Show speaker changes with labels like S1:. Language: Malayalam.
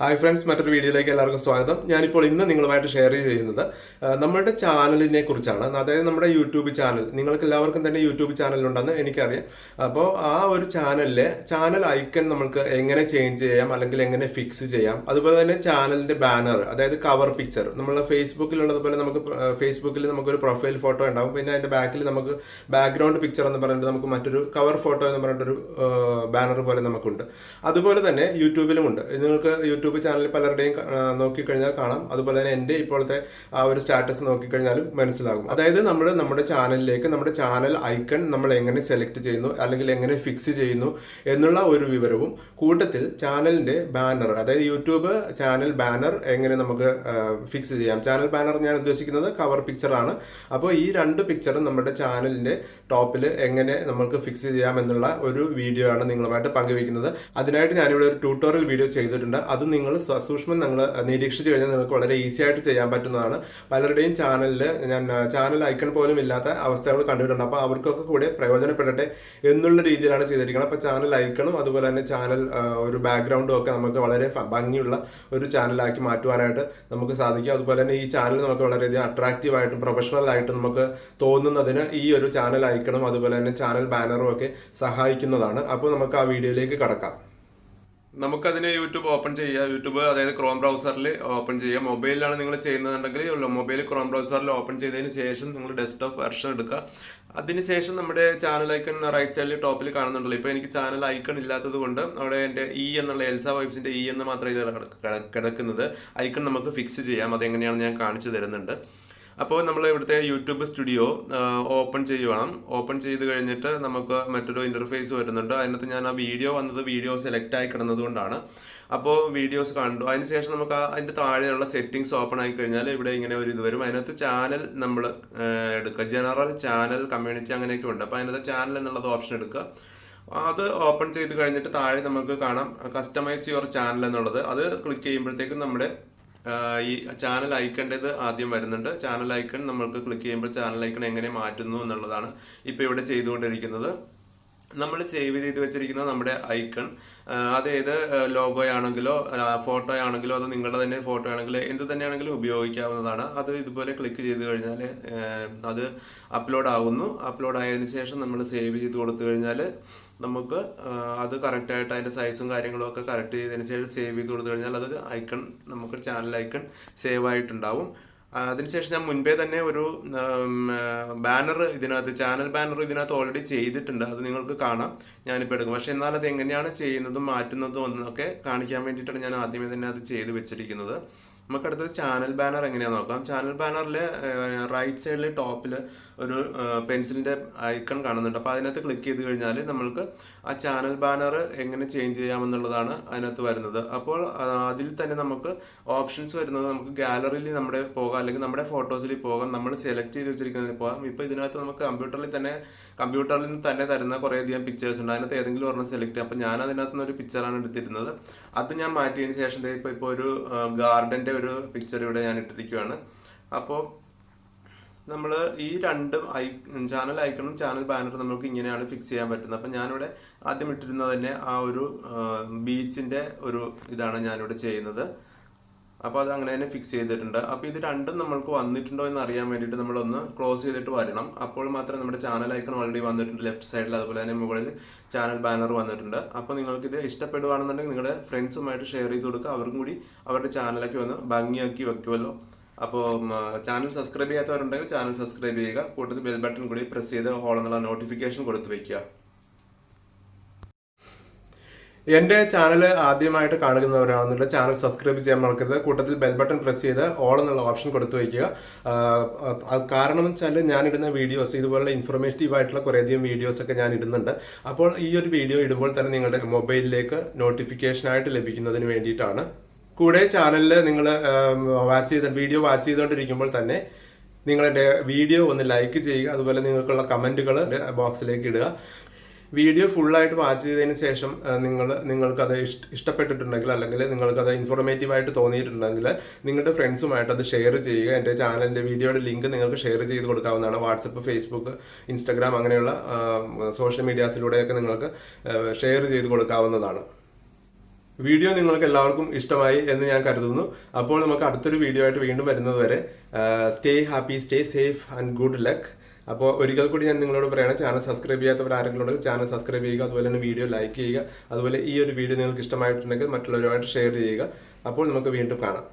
S1: ഹായ് ഫ്രണ്ട്സ്, മറ്റൊരു വീഡിയോയിലേക്ക് എല്ലാവർക്കും സ്വാഗതം. ഞാനിപ്പോൾ ഇന്ന് നിങ്ങളുമായിട്ട് ഷെയർ ചെയ്യുന്നത് നമ്മുടെ ചാനലിനെ കുറിച്ചാണ്. അതായത് നമ്മുടെ യൂട്യൂബ് ചാനൽ, നിങ്ങൾക്ക് എല്ലാവർക്കും തന്നെ യൂട്യൂബ് ചാനലുണ്ടെന്ന് എനിക്കറിയാം. അപ്പോൾ ആ ഒരു ചാനൽ ഐക്കൺ നമുക്ക് എങ്ങനെ ചേഞ്ച് ചെയ്യാം, അല്ലെങ്കിൽ എങ്ങനെ ഫിക്സ് ചെയ്യാം. അതുപോലെ തന്നെ ചാനലിന്റെ ബാനർ, അതായത് കവർ പിക്ചർ, നമ്മൾ ഫേസ്ബുക്കിലുള്ളതുപോലെ നമുക്ക് ഫേസ്ബുക്കിൽ നമുക്കൊരു പ്രൊഫൈൽ ഫോട്ടോ ഉണ്ടാവും. പിന്നെ അതിന്റെ ബാക്കിൽ നമുക്ക് ബാക്ക്ഗ്രൗണ്ട് പിക്ചർ എന്ന് പറഞ്ഞിട്ട് നമുക്ക് മറ്റൊരു കവർ ഫോട്ടോ എന്ന് പറഞ്ഞിട്ടൊരു ബാനർ പോലെ നമുക്കുണ്ട്. അതുപോലെ തന്നെ യൂട്യൂബിലുമുണ്ട്. നിങ്ങൾക്ക് യൂട്യൂബ് ചാനൽ പലരുടെയും നോക്കിക്കഴിഞ്ഞാൽ കാണാം. അതുപോലെ തന്നെ എൻ്റെ ഇപ്പോഴത്തെ ആ ഒരു സ്റ്റാറ്റസ് നോക്കിക്കഴിഞ്ഞാലും മനസ്സിലാകും. അതായത് നമ്മൾ നമ്മുടെ ചാനലിലേക്ക് നമ്മുടെ ചാനൽ ഐക്കൺ നമ്മൾ എങ്ങനെ സെലക്ട് ചെയ്യുന്നു, അല്ലെങ്കിൽ എങ്ങനെ ഫിക്സ് ചെയ്യുന്നു എന്നുള്ള ഒരു വിവരവും, കൂട്ടത്തിൽ ചാനലിന്റെ ബാനർ, അതായത് യൂട്യൂബ് ചാനൽ ബാനർ എങ്ങനെ നമുക്ക് ഫിക്സ് ചെയ്യാം. ചാനൽ ബാനർ ഞാൻ ഉദ്ദേശിക്കുന്നത് കവർ പിക്ചർ ആണ്. അപ്പോൾ ഈ രണ്ട് പിക്ചറും നമ്മുടെ ചാനലിന്റെ ടോപ്പിൽ എങ്ങനെ നമുക്ക് ഫിക്സ് ചെയ്യാം എന്നുള്ള ഒരു വീഡിയോ ആണ് നിങ്ങളുമായിട്ട് പങ്കുവയ്ക്കുന്നത്. അതിനായിട്ട് ഞാനിവിടെ ഒരു ട്യൂട്ടോറിയൽ വീഡിയോ ചെയ്തിട്ടുണ്ട്. അത് നിങ്ങൾ സസൂക്ഷ്മം നിങ്ങൾ നിരീക്ഷിച്ചു കഴിഞ്ഞാൽ നിങ്ങൾക്ക് വളരെ ഈസി ആയിട്ട് ചെയ്യാൻ പറ്റുന്നതാണ്. പലരുടെയും ചാനലിൽ ഞാൻ ചാനൽ ഐക്കൺ പോലും ഇല്ലാത്ത അവസ്ഥകൾ കണ്ടിട്ടുണ്ട്. അപ്പോൾ അവർക്കൊക്കെ കൂടെ പ്രയോജനപ്പെടട്ടെ എന്നുള്ള രീതിയിലാണ് ചെയ്തിരിക്കുന്നത്. അപ്പോൾ ചാനൽ ഐക്കണും അതുപോലെ തന്നെ ചാനൽ ഒരു ബാക്ക്ഗ്രൗണ്ടും ഒക്കെ നമുക്ക് വളരെ ഭംഗിയുള്ള ഒരു ചാനലാക്കി മാറ്റുവാനായിട്ട് നമുക്ക് സാധിക്കും. അതുപോലെ തന്നെ ഈ ചാനൽ നമുക്ക് വളരെയധികം അട്രാക്റ്റീവ് ആയിട്ടും പ്രൊഫഷണൽ ആയിട്ടും നമുക്ക് തോന്നുന്നതിന് ഈ ഒരു ചാനൽ ഐക്കണും അതുപോലെ തന്നെ ചാനൽ ബാനറും ഒക്കെ സഹായിക്കുന്നതാണ്. അപ്പോൾ നമുക്ക് ആ വീഡിയോയിലേക്ക് കടക്കാം. നമുക്കതിന് യൂട്യൂബ് ഓപ്പൺ ചെയ്യാം. യൂട്യൂബ് അതായത് ക്രോം ബ്രൗസറിൽ ഓപ്പൺ ചെയ്യാം. മൊബൈലിലാണ് നിങ്ങൾ ചെയ്യുന്നതെങ്കിൽ മൊബൈൽ ക്രോം ബ്രൗസറിൽ ഓപ്പൺ ചെയ്തതിന് ശേഷം നിങ്ങൾ ഡെസ്ക്ടോപ്പ് വെർഷൻ എടുക്കുക. അതിനുശേഷം നമ്മുടെ ചാനൽ ഐക്കൺ റൈറ്റ് സൈഡിൽ ടോപ്പിൽ കാണുന്നുണ്ടല്ലോ. ഇപ്പോൾ എനിക്ക് ചാനൽ ഐക്കൺ ഇല്ലാത്തത് കൊണ്ട് അവിടെ എൻ്റെ എന്നുള്ള എൽസ വൈബ്സിൻ്റെ എന്ന് മാത്രമേ ഇത് കിടക്കുന്നത്. ഐക്കൺ നമുക്ക് ഫിക്സ് ചെയ്യാം. അതെങ്ങനെയാണെന്ന് ഞാൻ കാണിച്ചു തരുന്നുണ്ട്. അപ്പോൾ നമ്മൾ ഇവിടുത്തെ യൂട്യൂബ് സ്റ്റുഡിയോ ഓപ്പൺ ചെയ്യുകയാണ്. ഓപ്പൺ ചെയ്ത് കഴിഞ്ഞിട്ട് നമുക്ക് മറ്റൊരു ഇൻ്റർഫേസ് വരുന്നുണ്ട്. അതിനകത്ത് ഞാൻ ആ വീഡിയോ സെലക്ട് ആയി കിടന്നതുകൊണ്ടാണ്. അപ്പോൾ വീഡിയോസ് കണ്ടു. അതിനുശേഷം നമുക്ക് അതിൻ്റെ താഴെയുള്ള സെറ്റിങ്സ് ഓപ്പൺ ആയി കഴിഞ്ഞാൽ ഇവിടെ ഇങ്ങനെ ഒരു ഇത് വരും. അതിനകത്ത് ചാനൽ നമ്മൾ എടുക്കുക. ജനറൽ, ചാനൽ, കമ്മ്യൂണിറ്റി അങ്ങനെയൊക്കെ ഉണ്ട്. അപ്പോൾ അതിനകത്ത് ചാനൽ എന്നുള്ളത് ഓപ്ഷൻ എടുക്കുക. അത് ഓപ്പൺ ചെയ്ത് കഴിഞ്ഞിട്ട് താഴെ നമുക്ക് കാണാം കസ്റ്റമൈസ് യുവർ ചാനൽ എന്നുള്ളത്. അത് ക്ലിക്ക് ചെയ്യുമ്പോഴത്തേക്കും നമ്മുടെ ഈ ചാനൽ ഐക്കണ്ടേത് ആദ്യം വരുന്നുണ്ട്. ചാനൽ ഐക്കൺ നമ്മൾക്ക് ക്ലിക്ക് ചെയ്യുമ്പോൾ ചാനൽ ഐക്കൺ എങ്ങനെ മാറ്റുന്നു എന്നുള്ളതാണ് ഇപ്പോൾ ഇവിടെ ചെയ്തുകൊണ്ടിരിക്കുന്നത്. നമ്മൾ സേവ് ചെയ്ത് വെച്ചിരിക്കുന്ന നമ്മുടെ ഐക്കൺ, അതേത് ലോഗോയാണെങ്കിലോ ഫോട്ടോ ആണെങ്കിലോ അത് നിങ്ങളുടെ തന്നെ ഫോട്ടോ ആണെങ്കിലോ എന്ത് തന്നെയാണെങ്കിലും ഉപയോഗിക്കാവുന്നതാണ്. അത് ഇതുപോലെ ക്ലിക്ക് ചെയ്ത് കഴിഞ്ഞാൽ അത് അപ്ലോഡ് ആകുന്നു. അപ്ലോഡ് ആയതിനു ശേഷം നമ്മൾ സേവ് ചെയ്ത് കൊടുത്തു കഴിഞ്ഞാൽ നമുക്ക് അത് കറക്റ്റായിട്ട് അതിൻ്റെ സൈസും കാര്യങ്ങളും ഒക്കെ കറക്റ്റ് ചെയ്തതിന് ശേഷം സേവ് ചെയ്ത് കൊടുത്തു കഴിഞ്ഞാൽ അത് ഐക്കൺ, നമുക്ക് ചാനൽ ഐക്കൺ സേവ് ആയിട്ടുണ്ടാവും. അതിനുശേഷം ഞാൻ മുൻപേ തന്നെ ഒരു ബാനർ ചാനൽ ബാനർ ഇതിനകത്ത് ഓൾറെഡി ചെയ്തിട്ടുണ്ട്. അത് നിങ്ങൾക്ക് കാണാം. ഞാനിപ്പോൾ എടുക്കും. പക്ഷെ എന്നാൽ അത് എങ്ങനെയാണ് ചെയ്യുന്നതും മാറ്റുന്നതും എന്നൊക്കെ കാണിക്കാൻ വേണ്ടിയിട്ടാണ് ഞാൻ ആദ്യമേ തന്നെ അത് ചെയ്ത് വെച്ചിരിക്കുന്നത്. നമുക്കടുത്തത് ചാനൽ ബാനർ എങ്ങനെയാണെന്ന് നോക്കാം. ചാനൽ ബാനറിൽ റൈറ്റ് സൈഡിൽ ടോപ്പിൽ ഒരു പെൻസിലിൻ്റെ ഐക്കൺ കാണുന്നുണ്ട്. അപ്പോൾ അതിനകത്ത് ക്ലിക്ക് ചെയ്ത് കഴിഞ്ഞാൽ നമ്മൾക്ക് ആ ചാനൽ ബാനർ എങ്ങനെ ചേഞ്ച് ചെയ്യാമെന്നുള്ളതാണ് അതിനകത്ത് വരുന്നത്. അപ്പോൾ അതിൽ തന്നെ നമുക്ക് ഓപ്ഷൻസ് വരുന്നത്, നമുക്ക് ഗാലറിയിൽ നമ്മുടെ പോകാം, അല്ലെങ്കിൽ നമ്മുടെ ഫോട്ടോസിൽ പോകാം, നമ്മൾ സെലക്ട് ചെയ്ത് വെച്ചിരിക്കുന്നതിൽ പോകാം. ഇപ്പോൾ ഇതിനകത്ത് നമുക്ക് കമ്പ്യൂട്ടറിൽ നിന്ന് തന്നെ തരുന്ന കുറേയധികം പിക്ചേഴ്സ് ഉണ്ട്. അതിനകത്ത് ഏതെങ്കിലും ഒരെണ്ണം സെലക്ട് ചെയ്യാം. അപ്പോൾ ഞാൻ അതിനകത്ത് നിന്ന് ഒരു പിക്ചറാണ് എടുത്തിരുന്നത്. അത് ഞാൻ മാറ്റിയതിന് ശേഷം ഇപ്പോൾ ഒരു ഗാർഡൻ്റെ ഒരു പിക്ചർ ഇവിടെ ഞാൻ ഇട്ടിരിക്കുകയാണ്. അപ്പോൾ നമ്മൾ ഈ രണ്ടും ചാനൽ ഐക്കണും ചാനൽ ബാനറും നമുക്ക് ഇങ്ങനെയാണ് ഫിക്സ് ചെയ്യാൻ പറ്റുന്നത്. അപ്പം ഞാനിവിടെ ആദ്യം ഇട്ടിരുന്നത് തന്നെ ആ ഒരു ബീച്ചിൻ്റെ ഒരു ഇതാണ് ഞാനിവിടെ ചെയ്യുന്നത്. അപ്പോൾ അത് അങ്ങനെ തന്നെ ഫിക്സ് ചെയ്തിട്ടുണ്ട്. അപ്പോൾ ഇത് രണ്ടും നമ്മൾക്ക് വന്നിട്ടുണ്ടോ എന്ന് അറിയാൻ വേണ്ടിയിട്ട് നമ്മളൊന്ന് ക്ലോസ് ചെയ്തിട്ട് വരണം. അപ്പോൾ മാത്രമേ നമ്മുടെ ചാനൽ ഐക്കൺ ഓൾറെഡി വന്നിട്ടുണ്ട് ലെഫ്റ്റ് സൈഡിൽ, അതുപോലെ തന്നെ മുകളിൽ ചാനൽ ബാനർ വന്നിട്ടുണ്ട്. അപ്പോൾ നിങ്ങൾക്കിത് ഇഷ്ടപ്പെടുകയാണെന്നുണ്ടെങ്കിൽ നിങ്ങളുടെ ഫ്രണ്ട്സുമായിട്ട് ഷെയർ ചെയ്ത് കൊടുക്കുക. അവർക്കും കൂടി അവരുടെ ചാനലൊക്കെ ഒന്ന് ഭംഗിയാക്കി വെക്കുമല്ലോ. അപ്പോൾ ചാനൽ സബ്സ്ക്രൈബ് ചെയ്യാത്തവരുണ്ടെങ്കിൽ ചാനൽ സബ്സ്ക്രൈബ് ചെയ്യുക. കൂട്ടത്തിൽ ബെൽ ബട്ടൺ കൂടി പ്രസ് ചെയ്ത് ഓൾ എന്നുള്ള നോട്ടിഫിക്കേഷൻ കൊടുത്ത് വയ്ക്കുക. എൻ്റെ ചാനൽ ആദ്യമായിട്ട് കാണുന്നവരാണെന്നുള്ള ചാനൽ സബ്സ്ക്രൈബ് ചെയ്യാൻ മറക്കരുത്. കൂട്ടത്തിൽ ബെൽ ബട്ടൺ പ്രസ് ചെയ്ത് ഓൾ എന്നുള്ള ഓപ്ഷൻ കൊടുത്തു വയ്ക്കുക. കാരണം വെച്ചാൽ ഞാനിടുന്ന വീഡിയോസ് ഇതുപോലുള്ള ഇൻഫോർമേറ്റീവ് ആയിട്ടുള്ള കുറേയധികം വീഡിയോസൊക്കെ ഞാൻ ഇടുന്നുണ്ട്. അപ്പോൾ ഈ ഒരു വീഡിയോ ഇടുമ്പോൾ തന്നെ നിങ്ങളുടെ മൊബൈലിലേക്ക് നോട്ടിഫിക്കേഷനായിട്ട് ലഭിക്കുന്നതിന് വേണ്ടിയിട്ടാണ്. കൂടെ ചാനലിൽ നിങ്ങൾ വീഡിയോ വാച്ച് ചെയ്തുകൊണ്ടിരിക്കുമ്പോൾ തന്നെ നിങ്ങളുടെ വീഡിയോ ഒന്ന് ലൈക്ക് ചെയ്യുക. അതുപോലെ നിങ്ങൾക്കുള്ള കമൻറ്റുകൾ ബോക്സിലേക്ക് ഇടുക. വീഡിയോ ഫുള്ളായിട്ട് വാച്ച് ചെയ്തതിന് ശേഷം നിങ്ങൾക്കത് ഇഷ്ടപ്പെട്ടിട്ടുണ്ടെങ്കിൽ, അല്ലെങ്കിൽ നിങ്ങൾക്കത് ഇൻഫോർമേറ്റീവായിട്ട് തോന്നിയിട്ടുണ്ടെങ്കിൽ നിങ്ങളുടെ ഫ്രണ്ട്സുമായിട്ട് അത് ഷെയർ ചെയ്യുക. എൻ്റെ ചാനലിൻ്റെ വീഡിയോയുടെ ലിങ്ക് നിങ്ങൾക്ക് ഷെയർ ചെയ്ത് കൊടുക്കാവുന്നതാണ്. വാട്സപ്പ്, ഫേസ്ബുക്ക്, ഇൻസ്റ്റഗ്രാം അങ്ങനെയുള്ള സോഷ്യൽ മീഡിയാസിലൂടെയൊക്കെ നിങ്ങൾക്ക് ഷെയർ ചെയ്ത് കൊടുക്കാവുന്നതാണ്. വീഡിയോ നിങ്ങൾക്ക് എല്ലാവർക്കും ഇഷ്ടമായി എന്ന് ഞാൻ കരുതുന്നു. അപ്പോൾ നമുക്ക് അടുത്തൊരു വീഡിയോ ആയിട്ട് വീണ്ടും വരുന്നത് വരെ stay happy, stay safe and good luck. അപ്പോൾ ഒരിക്കൽ കൂടി ഞാൻ നിങ്ങളോട് പറയുകയാണ്, ചാനൽ സബ്സ്ക്രൈബ് ചെയ്യാത്തവർ ആരെങ്കിലും ഉണ്ടെങ്കിൽ ചാനൽ സബ്സ്ക്രൈബ് ചെയ്യുക. അതുപോലെ തന്നെ വീഡിയോ ലൈക്ക് ചെയ്യുക. അതുപോലെ ഈ ഒരു വീഡിയോ നിങ്ങൾക്ക് ഇഷ്ടമായിട്ടുണ്ടെങ്കിൽ മറ്റുള്ളവരുമായിട്ട് ഷെയർ ചെയ്യുക. അപ്പോൾ നമുക്ക് വീണ്ടും കാണാം.